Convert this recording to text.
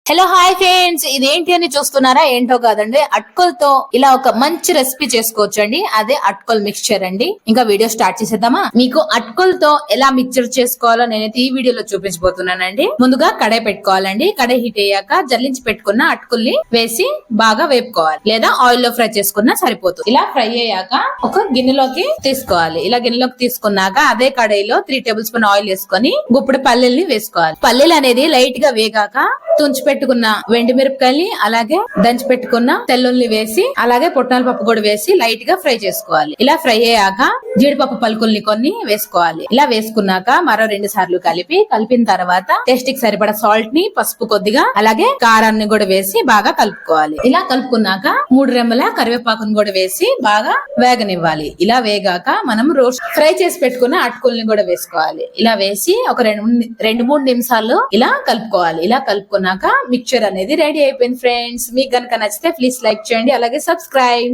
Hello hi friends, ఇదేంటి అని చూస్తున్నారా? ఏంటో కాదండి, అటుకులతో ఇలా ఒక మంచి రెసిపీ చేసుకోవచ్చు అండి. అదే అటుకుల మిక్స్చర్ అండి. ఇంకా వీడియో స్టార్ట్ చేసేద్దామా? మీకు అటుకులతో ఎలా మిక్స్చర్ చేసుకోవాలో నేనైతే ఈ వీడియోలో చూపించబోతున్నానండి. ముందుగా కడాయి పెట్టుకోవాలండి. కడాయి హీట్ అయ్యాక జల్లించి పెట్టుకున్న అటుకుల్ని వేసి బాగా వేపుకోవాలి, లేదా ఆయిల్ లో ఫ్రై చేసుకున్నా సరిపోతుంది. ఇలా ఫ్రై అయ్యాక ఒక గిన్నెలోకి తీసుకోవాలి. ఇలా గిన్నెలోకి తీసుకున్నాక అదే కడాయిలో 3 టేబుల్ స్పూన్ ఆయిల్ వేసుకొని గుప్పుడు పల్లీల్ని వేసుకోవాలి. పల్లీలు అనేది లైట్ గా వేగాక తుంచి పెట్టుకున్న వెండి మిరపకాయల్ని అలాగే దంచి పెట్టుకున్న తెల్లుల్ని వేసి అలాగే పుట్నాల పప్పు కూడా వేసి లైట్ గా ఫ్రై చేసుకోవాలి. ఇలా ఫ్రై అయ్యాక జీడిపప్పు పలుకుల్ని కొన్ని వేసుకోవాలి. ఇలా వేసుకున్నాక మరో 2 సార్లు కలిపిన తర్వాత టేస్ట్ కి సరిపడా సాల్ట్ ని, పసుపు కొద్దిగా అలాగే కారాన్ని కూడా వేసి బాగా కలుపుకోవాలి. ఇలా కలుపుకున్నాక 3 రెమ్మల కరివేపాకును కూడా వేసి బాగా వేగనివ్వాలి. ఇలా వేగాక మనం రోస్ట్ ఫ్రై చేసి పెట్టుకున్న అటుకుల్ని కూడా వేసుకోవాలి. ఇలా వేసి ఒక 2-3 నిమిషాలు ఇలా కలుపుకోవాలి. ఇలా కలుపుకున్నాక మిక్చర్ అనేది రెడీ అయిపోయింది ఫ్రెండ్స్. మీకు గనుక నచ్చితే ప్లీజ్ లైక్ చేయండి, అలాగే సబ్స్క్రైబ్.